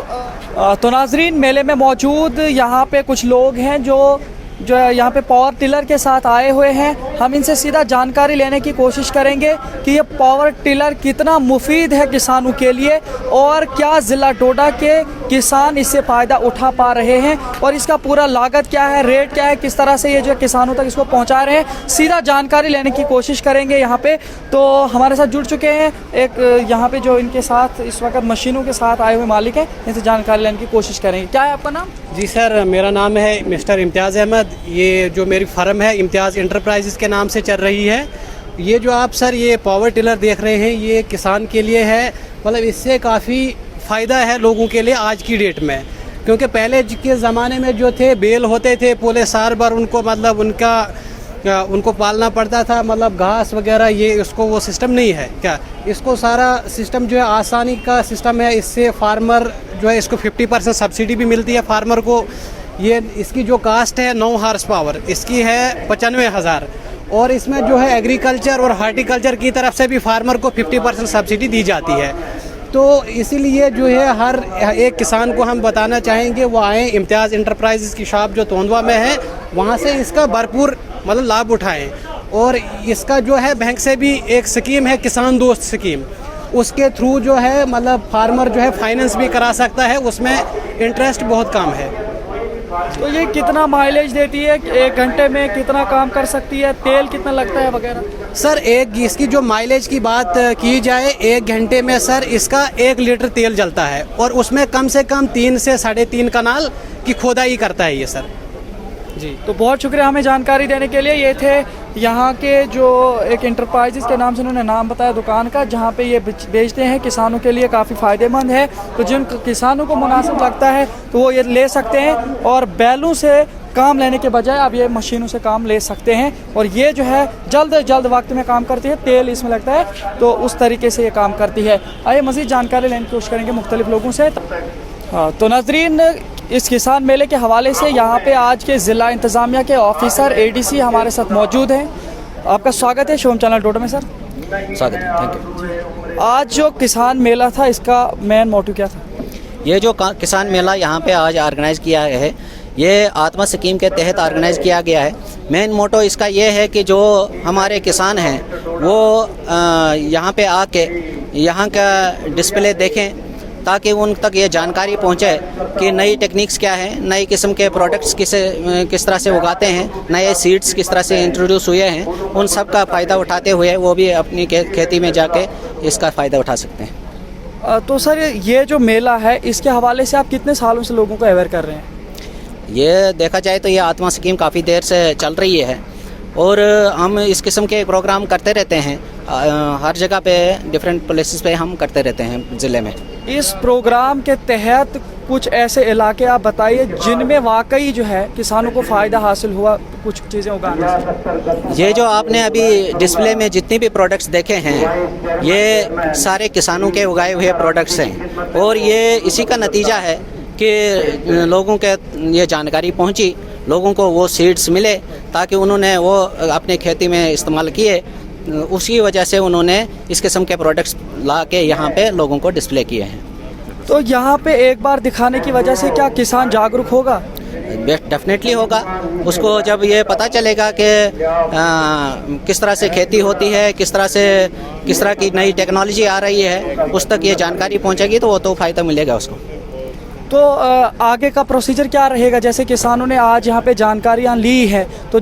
तो नाजरीन, मेले में मौजूद यहाँ पे कुछ लोग हैं जो यहाँ पे पावर टिलर के साथ आए हुए हैं। हम इनसे सीधा जानकारी लेने की कोशिश करेंगे कि ये पावर टिलर कितना मुफीद है किसानों के लिए और क्या ज़िला डोडा के किसान इससे फ़ायदा उठा पा रहे हैं और इसका पूरा लागत क्या है, रेट क्या है, किस तरह से ये जो किसानों तक इसको पहुंचा रहे हैं। सीधा जानकारी लेने की कोशिश करेंगे यहाँ पे। तो हमारे साथ जुड़ चुके हैं एक यहाँ पे जो इनके साथ इस वक्त मशीनों के साथ आए हुए मालिक हैं, इनसे जानकारी लेने की कोशिश करेंगे। क्या है आपका नाम?
जी सर, मेरा नाम है मिस्टर इम्तियाज़ अहमद। ये जो मेरी फर्म है इम्तियाज़ इंटरप्राइजेज़ के नाम से चल रही है। ये जो आप सर ये पावर टिलर देख रहे हैं ये किसान के लिए है, मतलब इससे काफ़ी फ़ायदा है लोगों के लिए आज की डेट में। क्योंकि पहले के ज़माने में जो थे बैल होते थे पूरे साल भर उनको मतलब उनको पालना पड़ता था, मतलब घास वगैरह ये उसको वो सिस्टम नहीं है क्या। इसको सारा सिस्टम जो है आसानी का सिस्टम है। इससे फार्मर जो है इसको 50% सब्सिडी भी मिलती है फार्मर को। ये इसकी जो कास्ट है 9 हॉर्स पावर इसकी है 95,000 और इसमें जो है एग्रीकल्चर और हार्टिकल्चर की तरफ से भी फार्मर को 50% सब्सिडी दी जाती है। तो इसीलिए जो है हर एक किसान को हम बताना चाहेंगे वो आएँ इम्तियाज़ इंटरप्राइजेज़ की शॉप जो तोंदवा में है, वहाँ से इसका भरपूर मतलब लाभ उठाएं। और इसका जो है बैंक से भी एक स्कीम है किसान दोस्त स्कीम, उसके थ्रू जो है मतलब फार्मर जो है फाइनेंस भी करा सकता है, उसमें इंटरेस्ट बहुत कम है।
तो ये कितना माइलेज देती है, 1 घंटे में कितना काम कर सकती है, तेल कितना लगता है वगैरह?
सर इसकी जो माइलेज की बात की जाए 1 घंटे में सर इसका 1 लीटर तेल जलता है और उसमें कम से कम 3 से 3.5 कनाल की खोदाई करता है ये सर।
जी, तो बहुत शुक्रिया हमें जानकारी देने के लिए। ये थे यहाँ के जो एक इंटरप्राइजेज़ के नाम से उन्होंने नाम बताया दुकान का, जहाँ पे ये बेचते हैं। किसानों के लिए काफ़ी फ़ायदेमंद है, तो जिन किसानों को मुनासिब लगता है तो वो ये ले सकते हैं और बैलों से काम लेने के बजाय अब ये मशीनों से काम ले सकते हैं। और ये जो है जल्द वक्त में काम करती है, तेल इसमें लगता है, तो उस तरीके से ये काम करती है। आइए मज़ीद जानकारी लेने की कोशिश करेंगे मुख्तलिफ लोगों से। तो नाज़रीन, इस किसान मेले के हवाले से यहाँ पे आज के ज़िला इंतज़ामिया के ऑफिसर ADC हमारे साथ मौजूद हैं। आपका स्वागत है शोम चैनल डोडा में सर।
स्वागत है, थैंक यू।
आज जो किसान मेला था इसका मेन मोटिव क्या था?
ये जो किसान मेला यहाँ पे आज ऑर्गेनाइज़ किया है ये आत्मा स्कीम के तहत ऑर्गेनाइज़ किया गया है। मेन मोटो इसका ये है कि जो हमारे किसान हैं वो यहाँ पे आके यहाँ का डिस्प्ले देखें ताकि उन तक ये जानकारी पहुँचे कि नई टेक्निक्स क्या हैं, नई किस्म के प्रोडक्ट्स किस तरह से उगाते हैं, नए सीड्स किस तरह से इंट्रोड्यूस हुए हैं, उन सब का फ़ायदा उठाते हुए वो भी अपनी खेती में जाके इसका फ़ायदा उठा सकते हैं।
तो सर ये जो मेला है इसके हवाले से आप कितने सालों से लोगों को अवेयर कर रहे हैं?
ये देखा जाए तो ये आत्मा स्कीम काफ़ी देर से चल रही है और हम इस किस्म के प्रोग्राम करते रहते हैं। हर जगह पे डिफरेंट प्लेसेस पे हम करते रहते हैं ज़िले में।
इस प्रोग्राम के तहत कुछ ऐसे इलाके आप बताइए जिनमें वाकई जो है किसानों को फ़ायदा हासिल हुआ कुछ चीज़ें उगाने से।
ये जो आपने अभी डिस्प्ले में जितने भी प्रोडक्ट्स देखे हैं ये सारे किसानों के उगाए हुए प्रोडक्ट्स हैं और ये इसी का नतीजा है कि लोगों के ये जानकारी पहुंची, लोगों को वो सीड्स मिले ताकि उन्होंने वो अपने खेती में इस्तेमाल किए, उसी वजह से उन्होंने इस किस्म के प्रोडक्ट्स ला के यहाँ पे लोगों को डिस्प्ले किए हैं।
तो यहाँ पे एक बार दिखाने की वजह से क्या किसान जागरूक होगा?
डेफिनेटली होगा। उसको जब ये पता चलेगा कि किस तरह से खेती होती है, किस तरह की नई टेक्नोलॉजी आ रही है, उस तक ये जानकारी पहुँचेगी तो वो तो फ़ायदा मिलेगा उसको।
तो आगे का प्रोसीजर क्या रहेगा? जैसे किसानों ने आज यहाँ पे जानकारियाँ ली है तो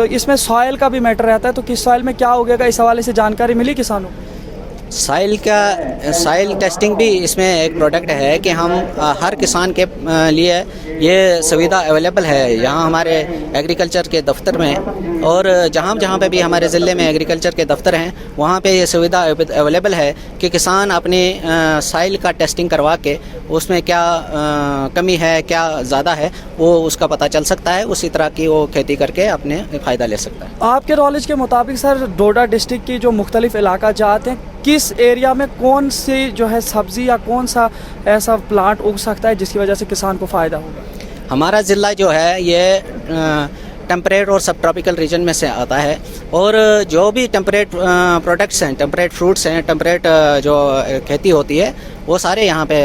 इसमें सॉइल का भी मैटर रहता है, तो किस सॉइल में क्या उगेगा इस हवाले से जानकारी मिली किसानों को?
साइल टेस्टिंग भी इसमें एक प्रोडक्ट है कि हम हर किसान के लिए ये सुविधा अवेलेबल है यहाँ हमारे एग्रीकल्चर के दफ्तर में, और जहाँ पे भी हमारे ज़िले में एग्रीकल्चर के दफ्तर हैं वहाँ पे ये सुविधा अवेलेबल है कि किसान अपनी साइल का टेस्टिंग करवा के उसमें क्या कमी है, क्या ज़्यादा है, वो उसका पता चल सकता है, उसी तरह की वो खेती करके अपने फ़ायदा ले सकता है।
आपके नॉलेज के मुताबिक सर डोडा डिस्ट्रिक्ट की जो मुख्तलिफ इलाका जाते हैं, किस एरिया में कौन सी जो है सब्ज़ी या कौन सा ऐसा प्लांट उग सकता है जिसकी वजह से किसान को फ़ायदा होगा?
हमारा ज़िला जो है ये टेम्परेट और सब ट्रॉपिकल रीजन में से आता है, और जो भी टेम्परेट प्रोडक्ट्स हैं, टेम्परेट फ्रूट्स हैं, टेम्परेट जो खेती होती है वो सारे यहाँ पे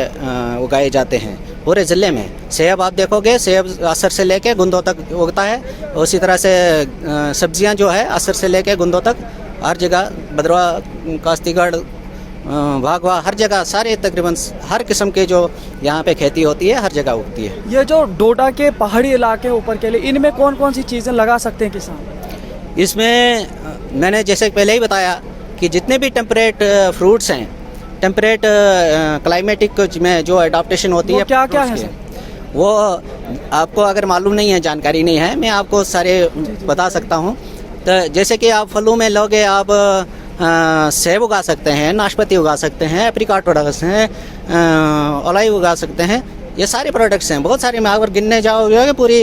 उगाए जाते हैं पूरे ज़िले में। सेब आप देखोगे, सेब असर से लेके गुंदों तक उगता है, उसी तरह से सब्जियाँ जो है असर से लेके गुंदों तक हर जगह, भद्रवा, कास्तीगढ़, भागवा, हर जगह सारे तकरीबन हर किस्म के जो यहाँ पे खेती होती है हर जगह उगती है।
ये जो डोडा के पहाड़ी इलाके ऊपर के लिए, इनमें कौन कौन सी चीज़ें लगा सकते हैं किसान?
इसमें मैंने जैसे पहले ही बताया कि जितने भी टेम्परेट फ्रूट्स हैं, टेम्परेट क्लाइमेटिक में जो अडाप्टेशन होती है,
क्या क्या है सर?
वो आपको अगर मालूम नहीं है, जानकारी नहीं है, मैं आपको सारे बता सकता हूँ। तो जैसे कि आप फलों में लोगे, आप सेब उगा सकते हैं, नाशपाती उगा सकते हैं, एप्रिकॉट उगा सकते हैं, ऑलिव उगा सकते हैं, ये सारे प्रोडक्ट्स हैं बहुत सारे। मैं अगर गिनने जाओगे पूरी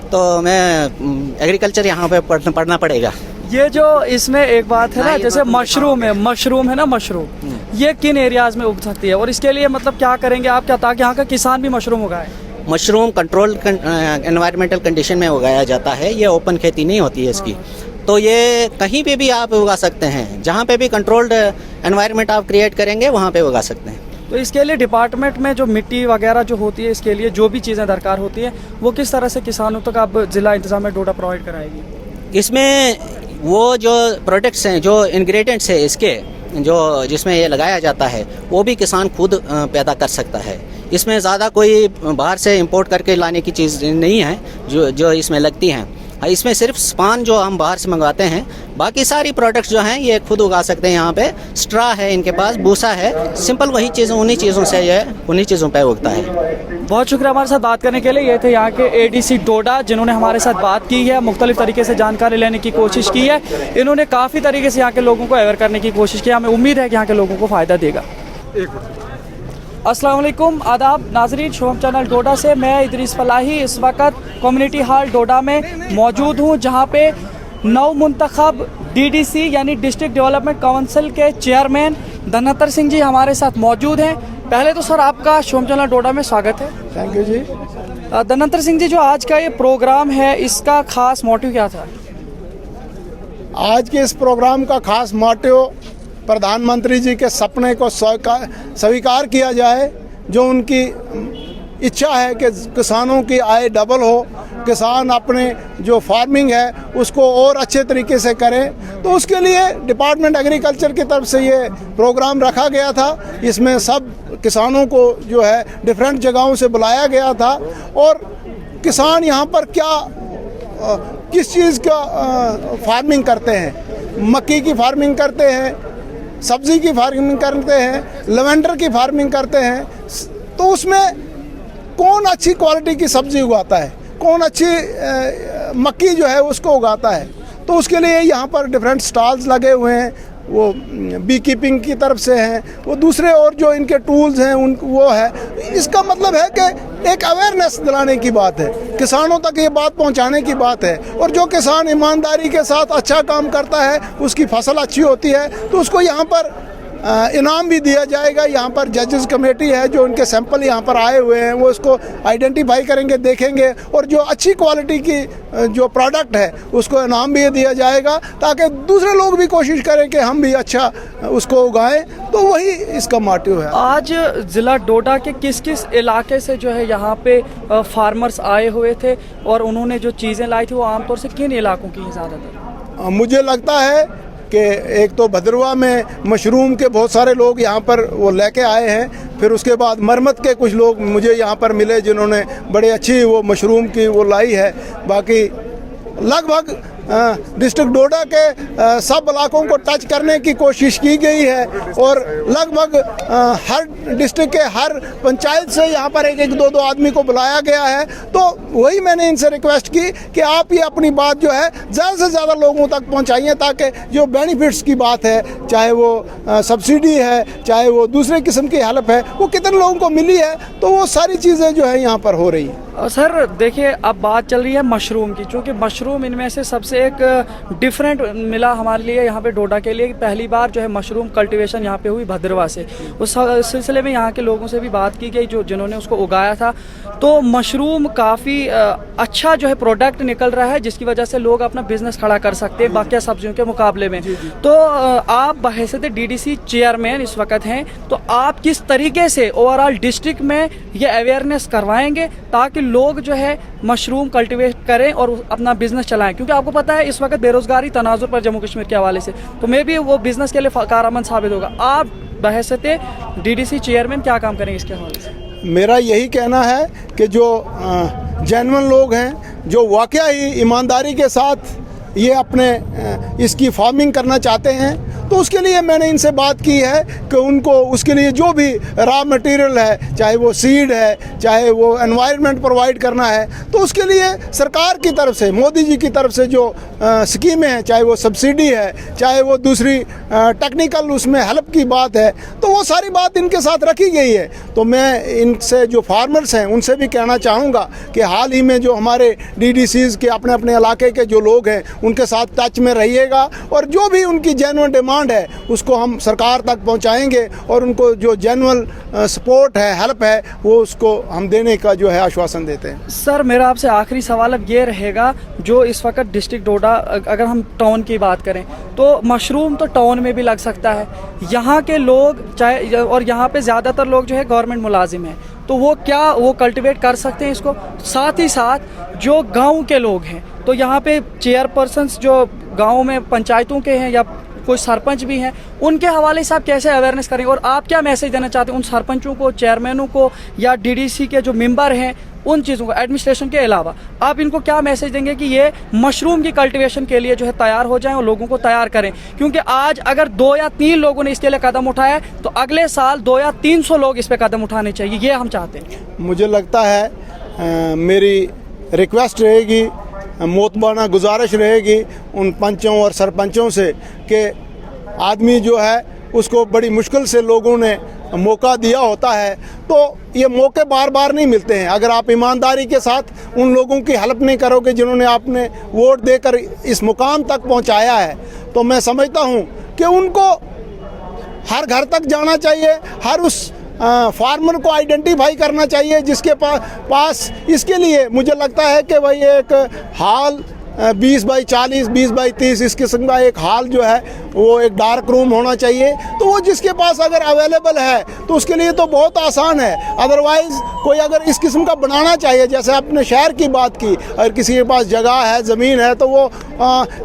तो मैं एग्रीकल्चर यहाँ पे पढ़ना पड़ेगा।
ये जो इसमें एक बात है ना, जैसे मशरूम है ना, मशरूम ये किन एरियाज में उग सकती है और इसके लिए मतलब क्या करेंगे आप, क्या ताकि यहाँ का किसान भी मशरूम उगाए?
मशरूम कंट्रोल्ड एनवायरमेंटल कंडीशन में उगाया जाता है, ये ओपन खेती नहीं होती है इसकी। तो ये कहीं पे भी आप उगा सकते हैं, जहाँ पे भी कंट्रोल्ड एनवायरनमेंट आप क्रिएट करेंगे वहाँ पे उगा सकते हैं।
तो इसके लिए डिपार्टमेंट में जो मिट्टी वगैरह जो होती है, इसके लिए जो भी चीज़ें दरकार होती है वो किस तरह से किसानों तक आप ज़िला इंतज़ामिया डोडा प्रोवाइड कराएगी?
इसमें वो जो प्रोडक्ट्स हैं, जो इंग्रेडिएंट्स है इसके, जो जिसमें ये लगाया जाता है वो भी किसान खुद पैदा कर सकता है। इसमें ज़्यादा कोई बाहर से इंपोर्ट करके लाने की चीज़ नहीं है जो इसमें लगती हैं। इसमें सिर्फ स्पान जो हम बाहर से मंगवाते हैं, बाकी सारी प्रोडक्ट्स जो हैं ये खुद उगा सकते हैं। यहाँ पे स्ट्रा है इनके पास, भूसा है, सिंपल वही चीज़, उन्हीं चीज़ों से ये उन्हीं चीज़ों पे उगता है।
बहुत शुक्रिया हमारे साथ बात करने के लिए। ये थे यहाँ के ADC डोडा जिन्होंने हमारे साथ बात की है, मुख्तलिफ तरीके से जानकारी लेने की कोशिश की है। इन्होंने काफ़ी तरीके से यहाँ के लोगों को अवेयर करने की कोशिश की। हमें उम्मीद है कि यहाँ के लोगों को फ़ायदा देगा। अस्सलाम वालेकुम, आदाब नाजरीन, शोम चैनल डोडा से मैं इदरीस फलाही इस वक्त कम्युनिटी हॉल डोडा में मौजूद हूँ, जहाँ पे नव मुंतखब DDC यानी डिस्ट्रिक्ट डेवलपमेंट काउंसिल के चेयरमैन धनंतर सिंह जी हमारे साथ मौजूद हैं। पहले तो सर आपका शोम चैनल डोडा में स्वागत है।
थैंक यू जी।
धनंतर सिंह जी, जो आज का ये प्रोग्राम है इसका खास मोटिव क्या था?
आज के इस प्रोग्राम का खास मोटिव प्रधानमंत्री जी के सपने को स्वीकार किया जाए, जो उनकी इच्छा है कि किसानों की आय डबल हो, किसान अपने जो फार्मिंग है उसको और अच्छे तरीके से करें। तो उसके लिए डिपार्टमेंट एग्रीकल्चर की तरफ से ये प्रोग्राम रखा गया था। इसमें सब किसानों को जो है डिफरेंट जगहों से बुलाया गया था, और किसान यहाँ पर किस चीज़ का फार्मिंग करते हैं। मक्की की फार्मिंग करते हैं, सब्ज़ी की फार्मिंग करते हैं, लेवेंडर की फार्मिंग करते हैं। तो उसमें कौन अच्छी क्वालिटी की सब्ज़ी उगाता है, कौन अच्छी मक्की जो है उसको उगाता है। तो उसके लिए यहाँ पर डिफरेंट स्टॉल्स लगे हुए हैं, वो बी कीपिंग की तरफ से हैं, वो दूसरे और जो इनके टूल्स हैं उन वो है। इसका मतलब है कि एक अवेयरनेस दिलाने की बात है, किसानों तक ये बात पहुंचाने की बात है। और जो किसान ईमानदारी के साथ अच्छा काम करता है, उसकी फसल अच्छी होती है, तो उसको यहाँ पर इनाम भी दिया जाएगा। यहाँ पर जजेस कमेटी है, जो उनके सैंपल यहाँ पर आए हुए हैं, वो इसको आइडेंटिफाई करेंगे, देखेंगे, और जो अच्छी क्वालिटी की जो प्रोडक्ट है उसको इनाम भी दिया जाएगा, ताकि दूसरे लोग भी कोशिश करें कि हम भी अच्छा उसको उगाएं। तो वही इसका मोटिव है।
आज ज़िला डोडा के किस किस इलाके से जो है यहाँ पे फार्मर्स आए हुए थे और उन्होंने जो चीज़ें लाई थी वो आमतौर से किन इलाकों की हैं ज़्यादातर?
मुझे लगता है कि एक तो भद्रवा में मशरूम के बहुत सारे लोग यहाँ पर वो लेके आए हैं, फिर उसके बाद मरमत के कुछ लोग मुझे यहाँ पर मिले जिन्होंने बड़ी अच्छी वो मशरूम की वो लाई है। बाकी लगभग डिस्ट्रिक्ट डोडा के सब इलाकों को टच करने की कोशिश की गई है, और लगभग हर डिस्ट्रिक्ट के हर पंचायत से यहाँ पर एक एक दो दो आदमी को बुलाया गया है। तो वही मैंने इनसे रिक्वेस्ट की कि आप ये अपनी बात जो है ज़्यादा से ज़्यादा लोगों तक पहुँचाइए, ताकि जो बेनिफिट्स की बात है, चाहे वो सब्सिडी है, चाहे वो दूसरे किस्म की हेल्प है, वो कितने लोगों को मिली है, तो वो सारी चीज़ें जो है यहाँ पर हो रही हैं।
सर देखिए, अब बात चल रही है मशरूम की, क्योंकि मशरूम इनमें से सबसे एक डिफरेंट मिला हमारे लिए यहाँ पे डोडा के लिए। पहली बार जो है मशरूम कल्टीवेशन यहाँ पे हुई भद्रवा से। उस सिलसिले में यहाँ के लोगों से भी बात की गई जो जिन्होंने उसको उगाया था। तो मशरूम काफ़ी अच्छा जो है प्रोडक्ट निकल रहा है, जिसकी वजह से लोग अपना बिजनेस खड़ा कर सकते हैं बाकी सब्जियों के मुकाबले में। तो आप बहैसियत DDC चेयरमैन इस वक्त हैं, तो आप किस तरीके से ओवरऑल डिस्ट्रिक्ट में ये अवेयरनेस करवाएंगे ताकि लोग जो है मशरूम कल्टीवेट करें और अपना बिजनेस चलाएं? क्योंकि आपको पता है इस वक्त बेरोजगारी तनाजुर पर जम्मू कश्मीर के हवाले से, तो मे भी वो बिजनेस के लिए कारआमद साबित होगा। आप बहैसियत DDC चेयरमैन क्या काम करेंगे इसके हवाले से?
मेरा यही कहना है कि जो जेन्युइन लोग हैं, जो वाकया ही ईमानदारी के साथ ये अपने इसकी फार्मिंग करना चाहते हैं, तो उसके लिए मैंने इनसे बात की है कि उनको उसके लिए जो भी रॉ मटेरियल है, चाहे वो सीड है, चाहे वो एनवायरनमेंट प्रोवाइड करना है, तो उसके लिए सरकार की तरफ से, मोदी जी की तरफ से जो स्कीमें हैं, चाहे वो सब्सिडी है, चाहे वो दूसरी टेक्निकल उसमें हेल्प की बात है, तो वो सारी बात इनके साथ रखी गई है। तो मैं इनसे जो फार्मर्स हैं उनसे भी कहना चाहूँगा कि हाल ही में जो हमारे DDCs के अपने अपने इलाके के जो लोग हैं उनके साथ टच में रहिएगा, और जो भी उनकी जेन्युइन डिमांड है उसको हम सरकार तक पहुंचाएंगे, और उनको जो जेन्युइन सपोर्ट है, हेल्प है, वो उसको हम देने का जो है आश्वासन देते हैं।
सर मेरा आपसे आखिरी सवाल अब ये रहेगा, जो इस वक्त डिस्ट्रिक्ट डोडा अगर हम टाउन की बात करें तो मशरूम तो टाउन में भी लग सकता है, यहाँ के लोग चाहे, और यहाँ पे ज़्यादातर लोग जो है गवर्नमेंट मुलाजिम हैं, तो वो क्या वो कल्टीवेट कर सकते हैं इसको? साथ ही साथ जो गांव के लोग हैं, तो यहाँ पे चेयरपर्सन्स जो गांव में पंचायतों के हैं या कोई सरपंच भी हैं, उनके हवाले से आप कैसे अवेयरनेस करेंगे? और आप क्या मैसेज देना चाहते हैं उन सरपंचों को, चेयरमैनों को, या DDC के जो मेंबर हैं, उन चीज़ों को, एडमिनिस्ट्रेशन के अलावा आप इनको क्या मैसेज देंगे कि ये मशरूम की कल्टीवेशन के लिए जो है तैयार हो जाएं और लोगों को तैयार करें? क्योंकि आज अगर 2 या 3 लोगों ने इसके लिए कदम उठाया है, तो अगले साल 2 या 300 लोग इस पर कदम उठाने चाहिए, ये हम चाहते हैं।
मुझे लगता है मेरी रिक्वेस्ट रहेगी, मोतबाना गुजारिश रहेगी उन पंचों और सरपंचों से कि आदमी जो है उसको बड़ी मुश्किल से लोगों ने मौका दिया होता है, तो ये मौके बार बार नहीं मिलते हैं। अगर आप ईमानदारी के साथ उन लोगों की हेल्प नहीं करोगे जिन्होंने आपने वोट देकर इस मुकाम तक पहुंचाया है, तो मैं समझता हूं कि उनको हर घर तक जाना चाहिए, हर उस फार्मर को आइडेंटिफाई करना चाहिए जिसके पास इसके लिए मुझे लगता है कि भाई एक हाल 20 बाई 40, 20 बाई 30 इस किस्म का एक हाल जो है वो एक डार्क रूम होना चाहिए। तो वो जिसके पास अगर अवेलेबल है तो उसके लिए तो बहुत आसान है। अदरवाइज़ कोई अगर इस किस्म का बनाना चाहिए, जैसे आपने शहर की बात की, अगर किसी के पास जगह है, ज़मीन है, तो वो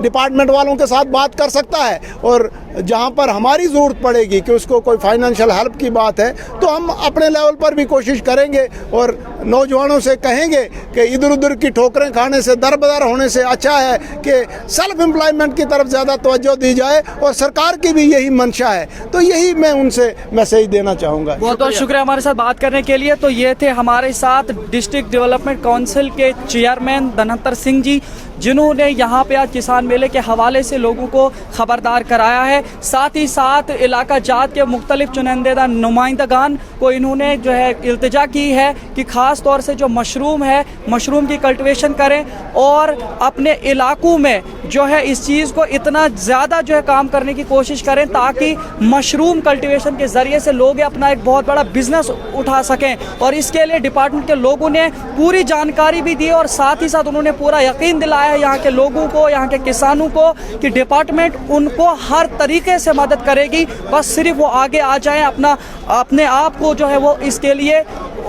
डिपार्टमेंट वालों के साथ बात कर सकता है, और जहाँ पर हमारी ज़रूरत पड़ेगी कि उसको कोई फाइनेंशियल हेल्प की बात है, तो हम अपने लेवल पर भी कोशिश करेंगे और नौजवानों से कहेंगे कि इधर उधर की ठोकरें खाने से, दर बदर होने से अच्छा है कि सेल्फ एम्प्लॉयमेंट की तरफ ज़्यादा तवज्जो दी जाए और सरकार की भी यही मंशा है। तो यही मैं उनसे मैसेज देना चाहूँगा।
बहुत बहुत शुक्रिया हमारे साथ बात करने के लिए। तो ये थे हमारे साथ डिस्ट्रिक्ट डेवलपमेंट काउंसिल के चेयरमैन धनंतर सिंह जी, जिन्होंने यहाँ पे आज किसान मेले के हवाले से लोगों को खबरदार कराया है। साथ ही साथ इलाका जात के मुख्तलिफ चुनिंदा नुमाइंदगान को इन्होंने जो है इल्तिजा की है कि ख़ास तौर से जो मशरूम है, मशरूम की कल्टिवेशन करें और अपने इलाकों में जो है इस चीज़ को इतना ज़्यादा जो है काम करने की कोशिश करें ताकि मशरूम कल्टिवेशन के ज़रिए से लोग अपना एक बहुत बड़ा बिजनेस उठा सकें। और इसके लिए डिपार्टमेंट के लोगों ने पूरी जानकारी भी दी और साथ ही साथ उन्होंने पूरा यकीन दिलाया है यहाँ के लोगों को, यहाँ के किसानों को कि डिपार्टमेंट उनको हर तरीके से मदद करेगी। बस सिर्फ वो आगे आ जाएं, अपने आप को जो है वो इसके लिए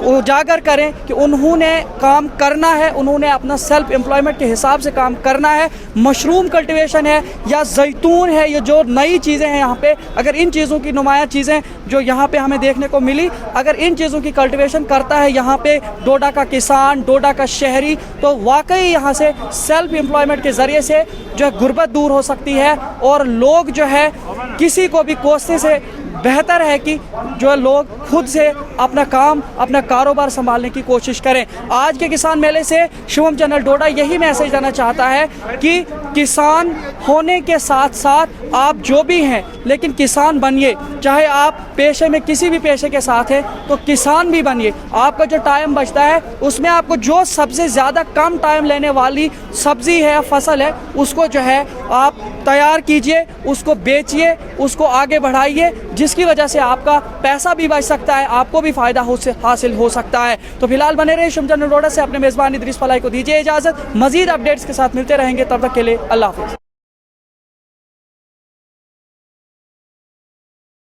उजागर करें कि उन्होंने काम करना है, उन्होंने अपना सेल्फ एम्प्लॉयमेंट के हिसाब से काम करना है। मशरूम कल्टीवेशन है या जैतून है, ये जो नई चीज़ें हैं यहाँ पे, अगर इन चीज़ों की नुमाया चीज़ें जो यहाँ पे हमें देखने को मिली, अगर इन चीज़ों की कल्टीवेशन करता है यहाँ पे डोडा का किसान, डोडा का शहरी, तो वाकई यहाँ से सेल्फ एम्प्लॉयमेंट के ज़रिए से जो है गुर्बत दूर हो सकती है और लोग जो है किसी को भी कोसने से बेहतर है कि जो लोग खुद से अपना काम, अपना कारोबार संभालने की कोशिश करें। आज के किसान मेले से शिवम चैनल डोडा यही मैसेज देना चाहता है कि किसान होने के साथ साथ आप जो भी हैं लेकिन किसान बनिए। चाहे आप पेशे में किसी भी पेशे के साथ हैं तो किसान भी बनिए। आपका जो टाइम बचता है उसमें आपको जो सबसे ज़्यादा कम टाइम लेने वाली सब्ज़ी है, फसल है, उसको जो है आप तैयार कीजिए, उसको बेचिए, उसको आगे बढ़ाइए, जिसकी वजह से आपका पैसा भी बच सकता है, आपको भी फ़ायदा हासिल हो सकता है। तो फिलहाल बने रहे शिवम चैनल डोडा से अपने मेज़बान इदरीस फलाई को दीजिए इजाज़त। मज़ीद अपडेट्स के साथ मिलते रहेंगे, तब तक के लिए अल्लाह हाफ़िज़।